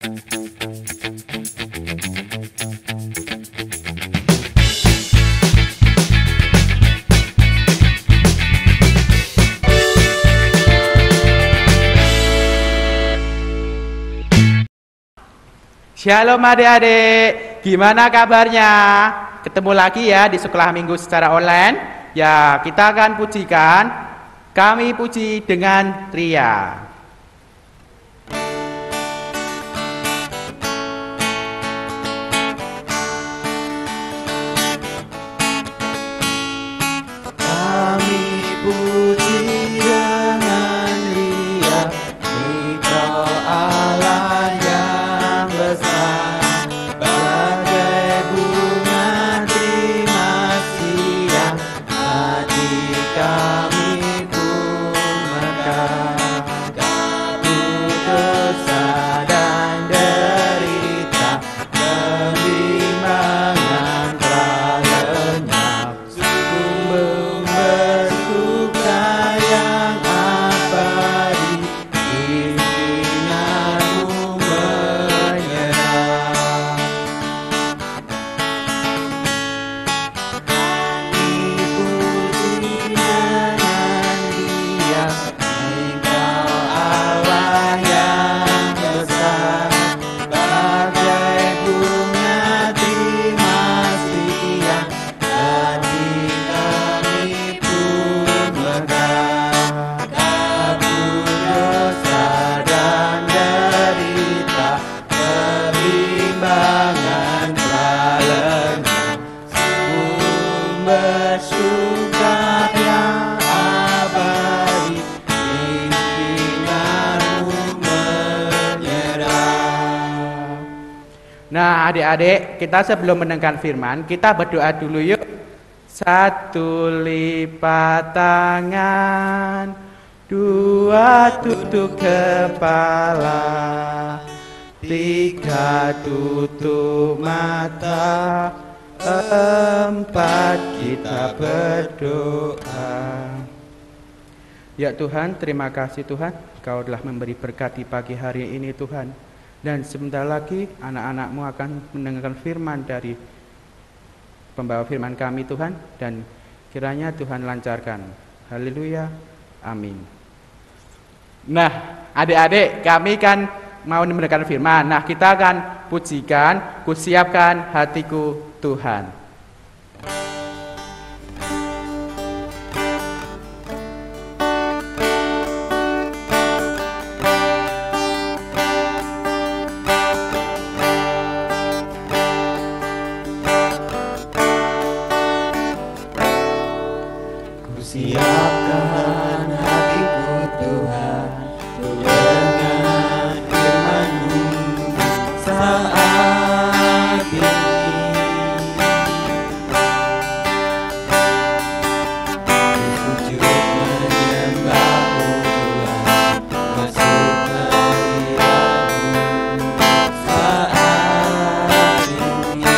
Shalom adik-adik, gimana kabarnya? Ketemu lagi ya di sekolah minggu secara online. Ya, kita akan pujikan, kami puji dengan Ria. Kami puji dengan Ria, Engkau Allah yang besar, bagai bunga terima siang, hati kami pun mekar. Kabut dosa dan derita, kebimbangan telah lenyap, sungguh bersuka yang abadi, pimpinanmu menyerah. Dipuji dengan Dia, Engkau Allah yang besar, bagai bunga terima siang, hati kami pun megah. Kabut dosa dan derita, kebimbangan telah lenyap, sumber suka yang abadi, pimpinanmu menyerah. Nah adik-adik, kita sebelum mendengarkan firman, kita berdoa dulu yuk. Satu lipat tangan, dua tutup kepala, tiga tutup mata, empat kita berdoa. Ya Tuhan, terima kasih Tuhan, Kau telah memberi berkat di pagi hari ini Tuhan. Dan sebentar lagi anak-anak-Mu akan mendengarkan firman dari pembawa firman kami Tuhan. Dan kiranya Tuhan lancarkan. Haleluya, amin. Nah adik-adik, kami kan mau mendengarkan firman. Nah kita akan pujikan, kusiapkan hatiku Tuhan. Kusiapkan hatiku Tuhan, untuk dengar firman-Mu saat ini. Sujud menyembah-Mu Tuhan, masuk ke hadirat-Mu saat ini.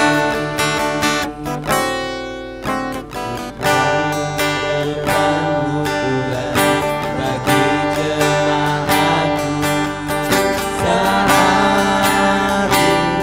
Firman-Mu Tuhan bagi jemaat-Mu saat ini.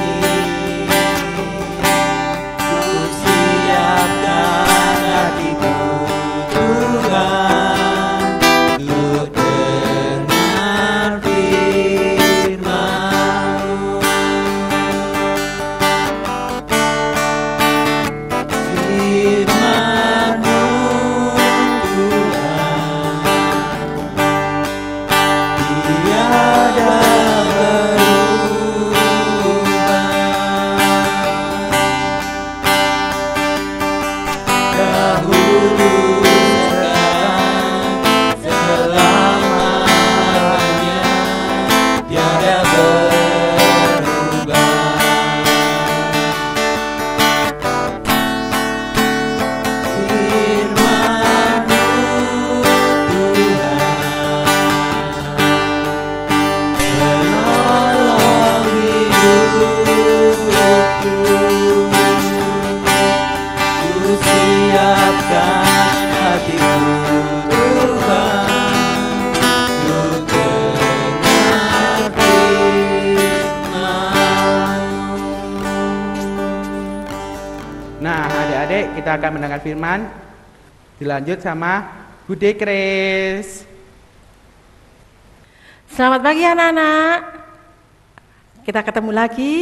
kita akan mendengar firman. Dilanjut sama Bude Kris. Selamat pagi anak-anak. Kita ketemu lagi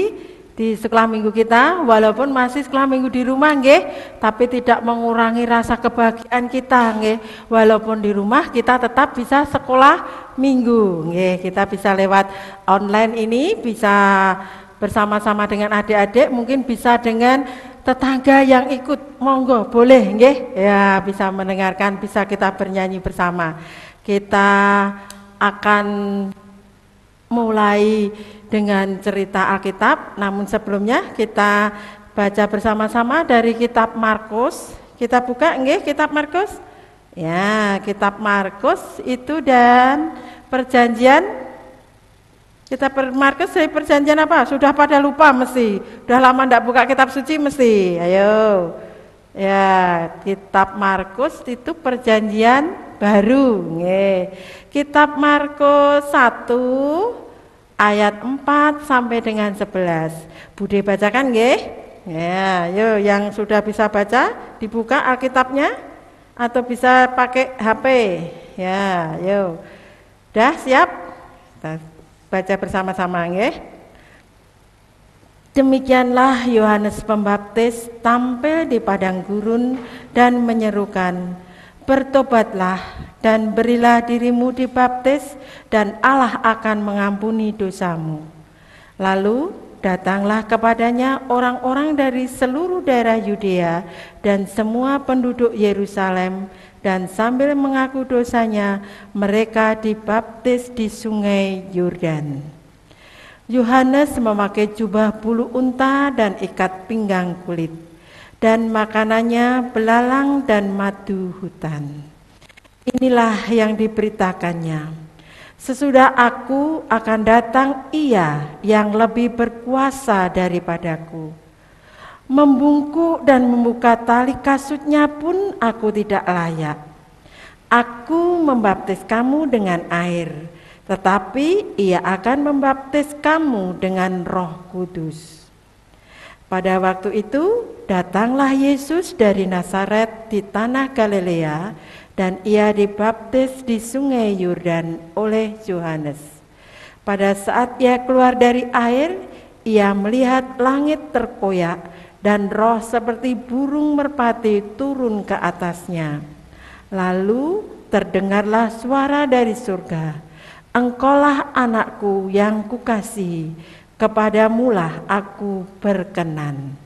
di sekolah minggu kita, walaupun masih sekolah minggu di rumah nggih, tapi tidak mengurangi rasa kebahagiaan kita nggih. Walaupun di rumah kita tetap bisa sekolah minggu nggih. Kita bisa lewat online ini, bisa bersama-sama dengan adik-adik, mungkin bisa dengan tetangga yang ikut, monggo boleh nggih. Ya, bisa mendengarkan, bisa kita bernyanyi bersama. Kita akan mulai dengan cerita Alkitab, namun sebelumnya kita baca bersama-sama dari kitab Markus. Kita buka nggih kitab Markus? Ya, kitab Markus itu dan perjanjian. Kitab Markus dari perjanjian apa? Sudah pada lupa mesti. Sudah lama enggak buka kitab suci mesti. Ayo. Ya, kitab Markus itu perjanjian baru nggih. Kitab Markus 1 ayat 4 sampai dengan 11. Bude bacakan nggih? Ya, yuk yang sudah bisa baca dibuka Alkitabnya atau bisa pakai HP. Ya, yuk. Dah siap? Kita baca bersama-sama nggih. Demikianlah Yohanes Pembaptis tampil di padang gurun dan menyerukan, "Bertobatlah dan berilah dirimu dibaptis dan Allah akan mengampuni dosamu." Lalu datanglah kepadanya orang-orang dari seluruh daerah Yudea dan semua penduduk Yerusalem, dan sambil mengaku dosanya mereka dibaptis di sungai Yordan. Yohanes memakai jubah bulu unta dan ikat pinggang kulit, dan makanannya belalang dan madu hutan. Inilah yang diberitakannya, "Sesudah aku akan datang Ia yang lebih berkuasa daripadaku. Membungkuk dan membuka tali kasutnya pun aku tidak layak. Aku membaptis kamu dengan air, tetapi Ia akan membaptis kamu dengan Roh Kudus." Pada waktu itu datanglah Yesus dari Nazaret di tanah Galilea, dan Ia dibaptis di sungai Yordan oleh Yohanes. Pada saat Ia keluar dari air, Ia melihat langit terkoyak dan roh seperti burung merpati turun ke atasnya. Lalu terdengarlah suara dari surga, "Engkaulah anakku yang kukasihi, kepadamulah aku berkenan."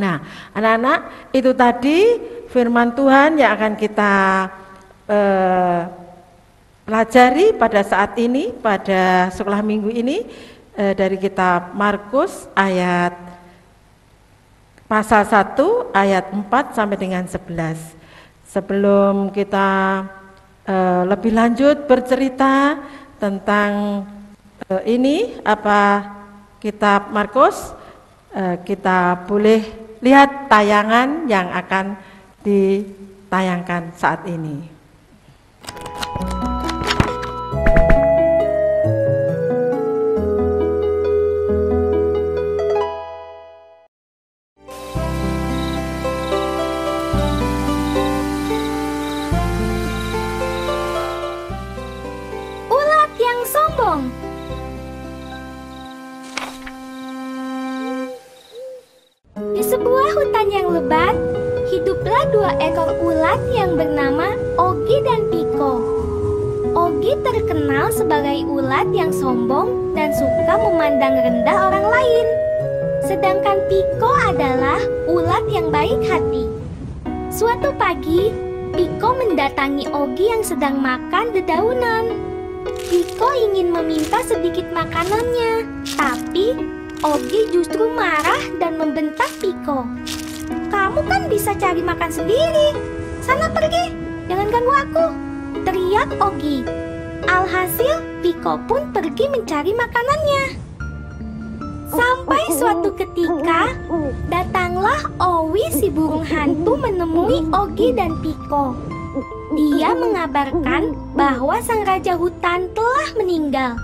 Nah, anak-anak, itu tadi firman Tuhan yang akan kita pelajari pada saat ini, pada sekolah minggu ini, dari kitab Markus ayat pasal 1 ayat 4 sampai dengan 11. Sebelum kita lebih lanjut bercerita tentang ini apa kitab Markus, kita boleh lihat tayangan yang akan ditayangkan saat ini. Ulat yang sombong. Di sebuah hutan yang lebat, hiduplah dua ekor ulat yang bernama Ogi dan Piko. Ogi terkenal sebagai ulat yang sombong dan suka memandang rendah orang lain. Sedangkan Piko adalah ulat yang baik hati. Suatu pagi, Piko mendatangi Ogi yang sedang makan dedaunan. Piko ingin meminta sedikit makanannya, tapi Ogi justru marah dan membentak Piko. "Kamu kan bisa cari makan sendiri. Sana pergi, jangan ganggu aku," teriak Ogi. Alhasil, Piko pun pergi mencari makanannya. Sampai suatu ketika, datanglah Owi si burung hantu menemui Ogi dan Piko. Dia mengabarkan bahwa sang raja hutan telah meninggal.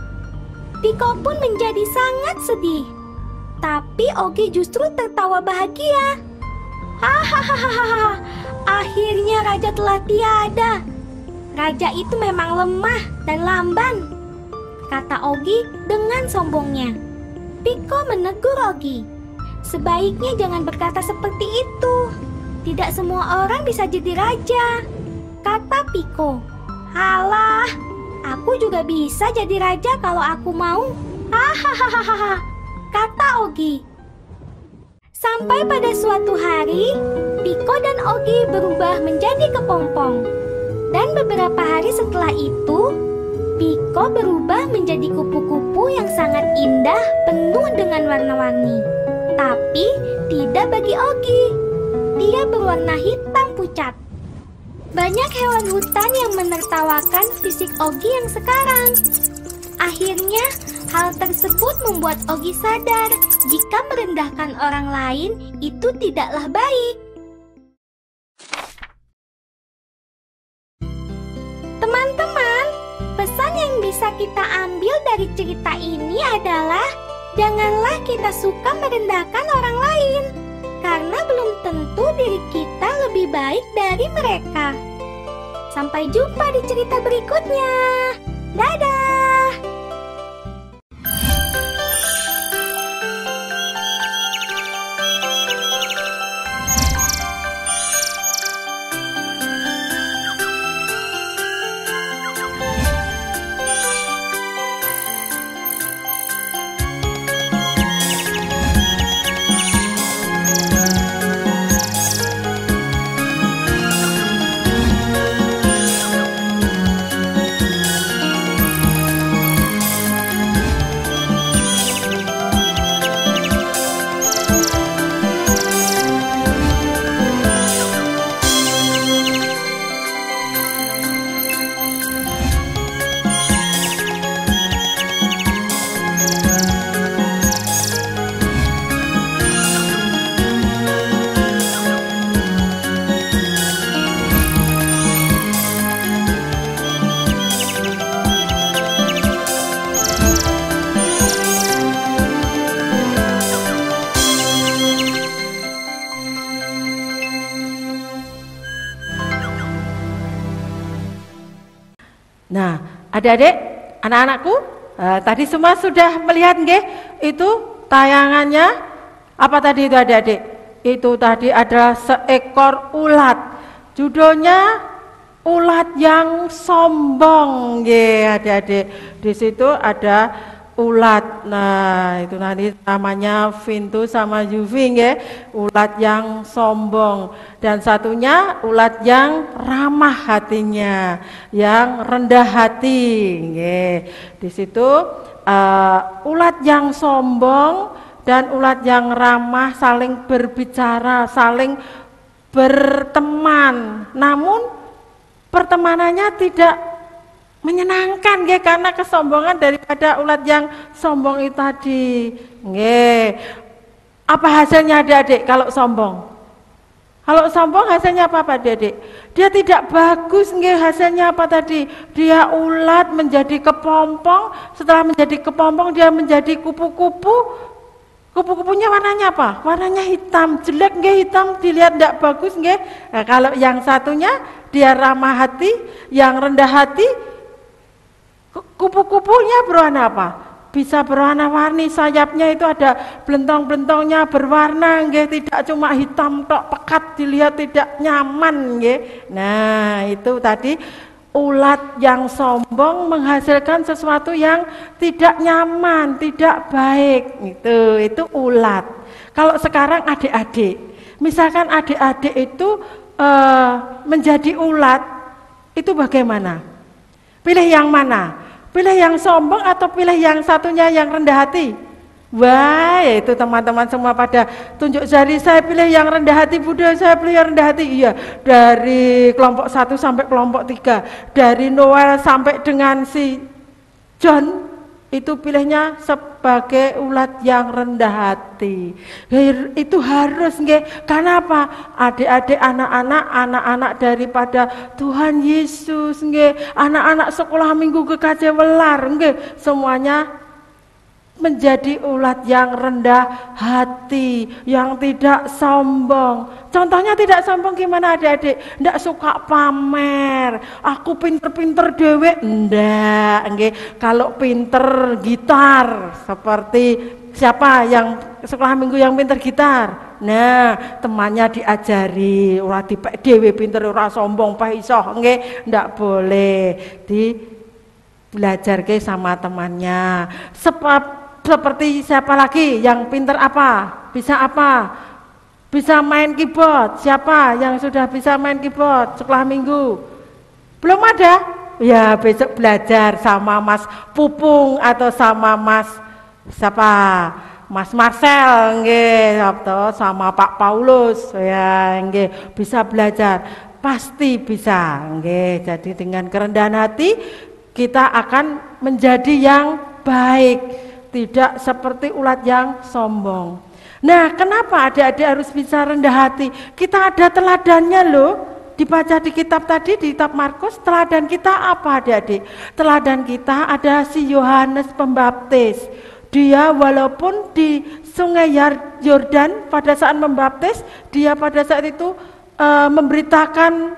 Piko pun menjadi sangat sedih. Tapi Ogi justru tertawa bahagia. Hahaha, akhirnya raja telah tiada. Raja itu memang lemah dan lamban, kata Ogi dengan sombongnya. Piko menegur Ogi. Sebaiknya jangan berkata seperti itu. Tidak semua orang bisa jadi raja, kata Piko. Halah, aku juga bisa jadi raja kalau aku mau. Hahaha, kata Ogi. Sampai pada suatu hari, Piko dan Ogi berubah menjadi kepompong. Dan beberapa hari setelah itu, Piko berubah menjadi kupu-kupu yang sangat indah, penuh dengan warna-warni. Tapi tidak bagi Ogi. Dia berwarna hitam pucat. Banyak hewan hutan yang menertawakan fisik Ogi yang sekarang. Akhirnya, hal tersebut membuat Ogi sadar jika merendahkan orang lain itu tidaklah baik. Teman-teman, pesan yang bisa kita ambil dari cerita ini adalah janganlah kita suka merendahkan orang lain, karena belum tentu diri kita lebih baik dari mereka. Sampai jumpa di cerita berikutnya. Dadah! Nah, adik-adik, anak-anakku, tadi semua sudah melihat nggih itu tayangannya. Apa tadi itu adik-adik? Itu tadi adalah seekor ulat. Judulnya ulat yang sombong nggih adik-adik. Di situ ada ulat. Nah, itu nanti namanya Vintu sama Yuvi nggih, ulat yang sombong. Dan satunya ulat yang ramah hatinya, yang rendah hati nggih. Di situ ulat yang sombong dan ulat yang ramah saling berbicara, saling berteman. Namun pertemanannya tidak menyenangkan nggih, karena kesombongan daripada ulat yang sombong itu tadi nggih. Apa hasilnya adik-adik kalau sombong? Kalau sombong hasilnya apa adik-adik? Dia tidak bagus nggih, hasilnya apa tadi? Dia ulat menjadi kepompong, setelah menjadi kepompong dia menjadi kupu-kupu. Kupu-kupunya warnanya apa? Warnanya hitam, jelek nggih, hitam dilihat tidak bagus nggih. Nah, kalau yang satunya dia ramah hati, yang rendah hati, kupu-kupunya berwarna apa? Bisa berwarna-warni, sayapnya itu ada belentong-belentongnya berwarna nggih, tidak cuma hitam tok pekat dilihat tidak nyaman nggih. Nah, itu tadi ulat yang sombong menghasilkan sesuatu yang tidak nyaman, tidak baik. Itu ulat. Kalau sekarang adik-adik, misalkan adik-adik itu menjadi ulat, itu bagaimana? Pilih yang mana? Pilih yang sombong atau pilih yang satunya yang rendah hati? Wah, itu teman-teman semua pada tunjuk jari, saya pilih yang rendah hati Bunda, saya pilih yang rendah hati. Iya, dari kelompok 1 sampai kelompok 3, dari Noel sampai dengan si John, itu pilihnya sebagai ulat yang rendah hati. Itu harus nggih. Karena apa? Adik-adik, anak-anak daripada Tuhan Yesus nggih, anak-anak sekolah minggu GKJ Welar nggih, semuanya menjadi ulat yang rendah hati, yang tidak sombong. Contohnya tidak sombong gimana adik-adik? Ndak suka pamer, aku pinter-pinter dewe, ndak. Nggih, kalau pinter gitar, seperti siapa yang sekolah minggu yang pinter gitar? Nah, temannya diajari, ora dipek dewe pinter, ora sombong, pa iso, nggih, ndak boleh. Belajar ke sama temannya. Seperti siapa lagi yang pinter apa? Bisa apa? Bisa main keyboard. Siapa yang sudah bisa main keyboard sekolah minggu? Belum ada? Ya besok belajar sama Mas Pupung atau sama Mas siapa? Mas Marcel nggih, atau sama Pak Paulus ya nggih, bisa belajar. Pasti bisa nggih. Jadi dengan kerendahan hati kita akan menjadi yang baik, tidak seperti ulat yang sombong. Nah, kenapa adik-adik harus bisa rendah hati? Kita ada teladannya loh. Dibaca di kitab tadi, di kitab Markus, teladan kita apa adik-adik? Teladan kita ada si Yohanes Pembaptis. Dia walaupun di sungai Yordan pada saat membaptis, dia pada saat itu memberitakan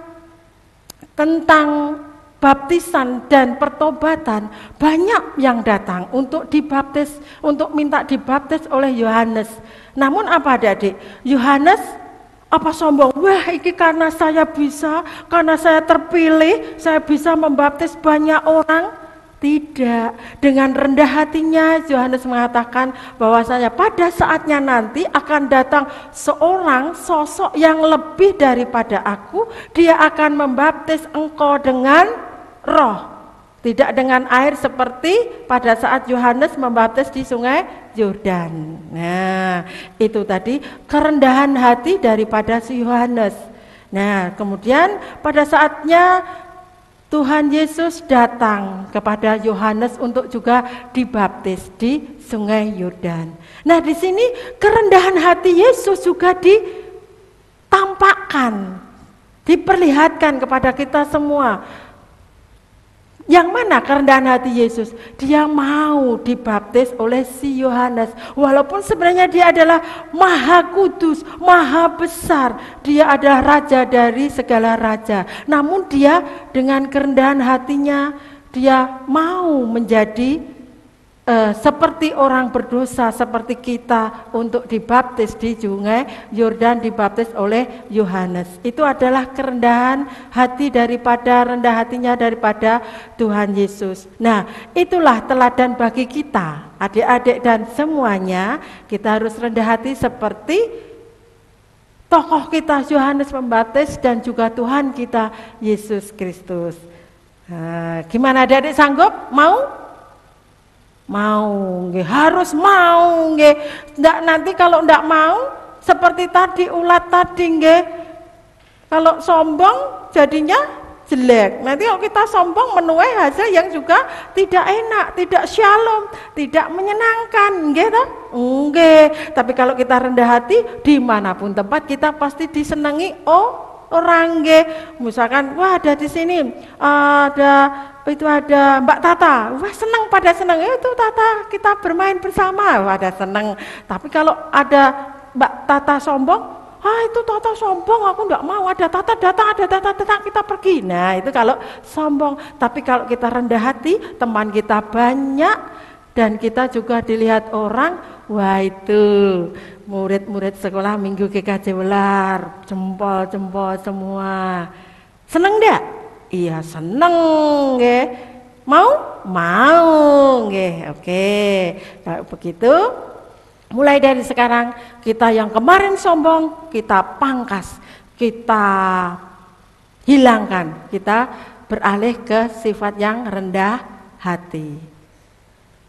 tentang baptisan dan pertobatan. Banyak yang datang untuk dibaptis, untuk minta dibaptis oleh Yohanes. Namun apa adik-adik? Yohanes apa sombong? Wah, ini karena saya bisa, karena saya terpilih, saya bisa membaptis banyak orang. Tidak. Dengan rendah hatinya Yohanes mengatakan bahwasanya pada saatnya nanti akan datang seorang sosok yang lebih daripada aku. Dia akan membaptis engkau dengan Roh, tidak dengan air seperti pada saat Yohanes membaptis di sungai Yordan. Nah, itu tadi kerendahan hati daripada si Yohanes. Nah, kemudian pada saatnya Tuhan Yesus datang kepada Yohanes untuk juga dibaptis di sungai Yordan. Nah, di sini kerendahan hati Yesus juga ditampakkan, diperlihatkan kepada kita semua. Yang mana kerendahan hati Yesus? Dia mau dibaptis oleh si Yohanes. Walaupun sebenarnya dia adalah maha kudus, maha besar. Dia adalah raja dari segala raja. Namun dia dengan kerendahan hatinya, dia mau menjadi seperti orang berdosa, seperti kita, untuk dibaptis di sungai Yordan, dibaptis oleh Yohanes. Itu adalah kerendahan hati rendah hatinya daripada Tuhan Yesus. Nah, itulah teladan bagi kita, adik-adik dan semuanya. Kita harus rendah hati seperti tokoh kita Yohanes Pembaptis dan juga Tuhan kita Yesus Kristus. Nah, gimana adik-adik, sanggup? Mau? Mau, nggih, harus mau, nggih. Ndak, nanti kalau ndak mau seperti tadi ulat tadi, nggih. Kalau sombong jadinya jelek. Nanti kalau kita sombong menuai hasil yang juga tidak enak, tidak shalom, tidak menyenangkan, nggih toh? Nggih. Tapi kalau kita rendah hati, dimanapun tempat kita pasti disenangi orang, nggih. Misalkan, wah ada di sini ada Mbak Tata, wah senang, pada senang, itu Tata kita bermain bersama, wah ada senang. Tapi kalau ada Mbak Tata sombong, itu Tata sombong, aku enggak mau, ada Tata datang, kita pergi. Nah itu kalau sombong. Tapi kalau kita rendah hati, teman kita banyak dan kita juga dilihat orang, wah itu murid-murid sekolah minggu GKJ Welar, jempol semua. Seneng enggak? Iya seneng, nggih. Mau nggih. Oke. Kalau begitu, mulai dari sekarang kita yang kemarin sombong kita pangkas, kita hilangkan, kita beralih ke sifat yang rendah hati.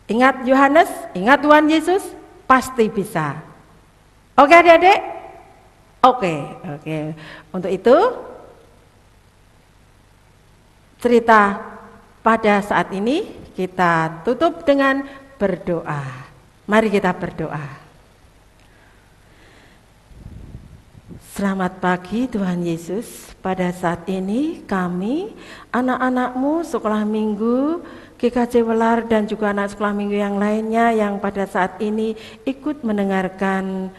Ingat Yohanes, ingat Tuhan Yesus, pasti bisa. Oke adik-adik? Oke. Untuk itu cerita pada saat ini kita tutup dengan berdoa. Mari kita berdoa. Selamat pagi Tuhan Yesus. Pada saat ini kami, anak-anak-Mu sekolah minggu GKJ Welar dan juga anak sekolah minggu yang lainnya yang pada saat ini ikut mendengarkan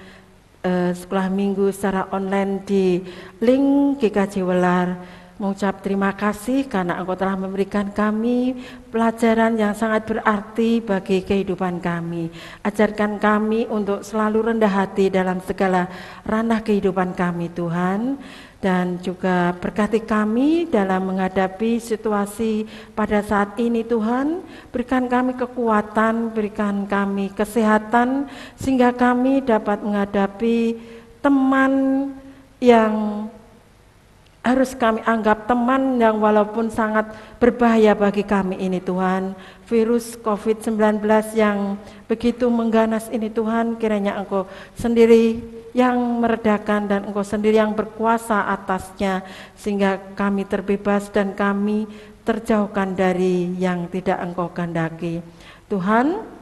sekolah minggu secara online di link GKJ Welar, mengucap terima kasih karena Engkau telah memberikan kami pelajaran yang sangat berarti bagi kehidupan kami. Ajarkan kami untuk selalu rendah hati dalam segala ranah kehidupan kami Tuhan. Dan juga berkati kami dalam menghadapi situasi pada saat ini Tuhan. Berikan kami kekuatan, berikan kami kesehatan, sehingga kami dapat menghadapi teman yang harus kami anggap teman yang walaupun sangat berbahaya bagi kami ini Tuhan. Virus COVID-19 yang begitu mengganas ini Tuhan, kiranya Engkau sendiri yang meredakan dan Engkau sendiri yang berkuasa atasnya, sehingga kami terbebas dan kami terjauhkan dari yang tidak Engkau kehendaki. Tuhan,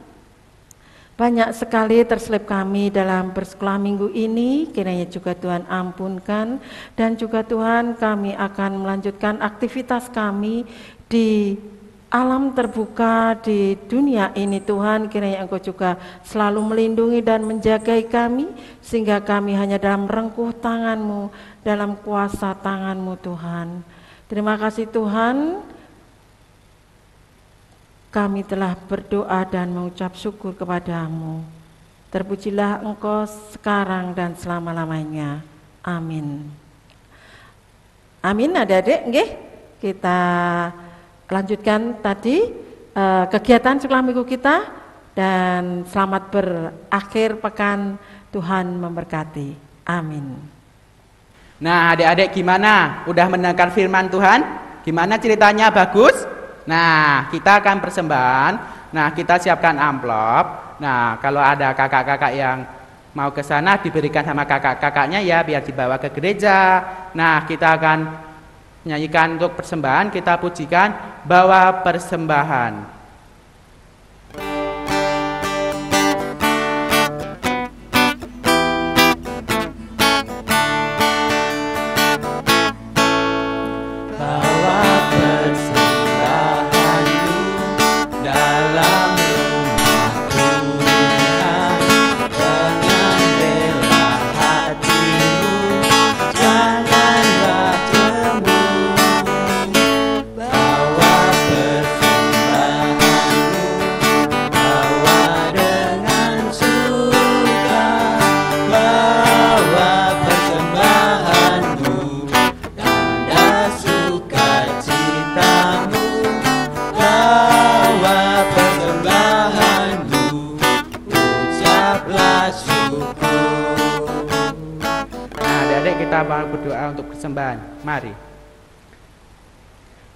banyak sekali terselip kami dalam bersekolah minggu ini, kiranya juga Tuhan ampunkan. Dan juga Tuhan, kami akan melanjutkan aktivitas kami di alam terbuka di dunia ini Tuhan. Kiranya Engkau juga selalu melindungi dan menjagai kami, sehingga kami hanya dalam rengkuh tangan-Mu, dalam kuasa tangan-Mu Tuhan. Terima kasih Tuhan. Kami telah berdoa dan mengucap syukur kepadamu. Terpujilah Engkau sekarang dan selama-lamanya. Amin. Amin adik-adik. Nggih, kita lanjutkan tadi kegiatan sekolah minggu kita. Dan selamat berakhir pekan, Tuhan memberkati. Amin. Nah adik-adik gimana? Udah mendengarkan firman Tuhan? Gimana ceritanya, bagus? Nah, kita akan persembahan. Nah, kita siapkan amplop. Nah, kalau ada kakak-kakak yang mau ke sana diberikan sama kakak-kakaknya ya, biar dibawa ke gereja. Nah, kita akan nyanyikan untuk persembahan. Kita pujikan bawa persembahan. Mari.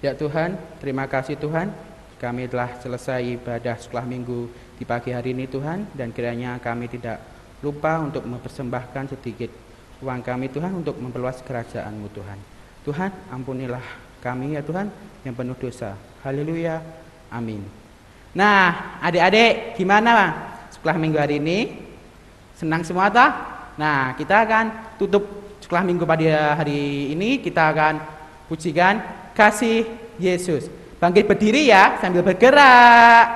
Ya Tuhan, terima kasih Tuhan, kami telah selesai ibadah sekolah minggu di pagi hari ini Tuhan, dan kiranya kami tidak lupa untuk mempersembahkan sedikit uang kami Tuhan untuk memperluas kerajaan-Mu Tuhan. Tuhan, ampunilah kami ya Tuhan yang penuh dosa. Haleluya, amin. Nah adik-adik gimana sekolah minggu hari ini? Senang semua tak? Nah kita akan tutup sekolah minggu pada hari ini, kita akan pujikan Kasih Yesus. Bangkit berdiri ya sambil bergerak.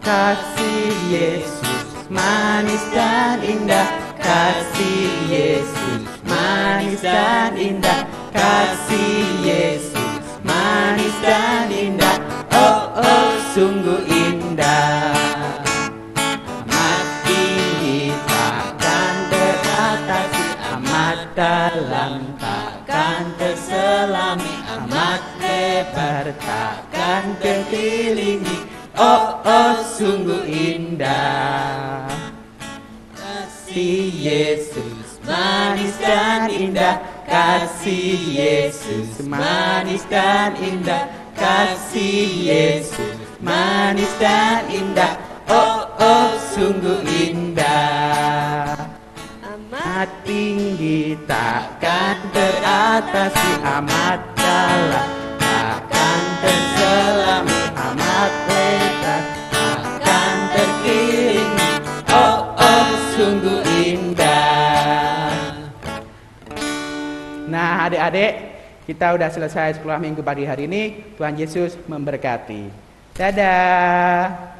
Kasih Yesus manis dan indah, kasih Yesus manis dan indah, kasih Yesus manis dan indah, oh oh sungguh indah. Amat tinggi takkan teratasi, amat dalam takkan terselami, amat lebar takkan terkelilingi, oh oh sungguh indah. Kasih Yesus manis dan indah, kasih Yesus manis dan indah, kasih Yesus manis dan indah, oh oh sungguh indah. sangat tinggi, takkan teratasi amat dalam, takkan terselami amat lebar, takkan terkiring. Oh oh, sungguh indah. Nah adik-adik, kita udah selesai sekolah minggu pagi hari ini. Tuhan Yesus memberkati. Dadah.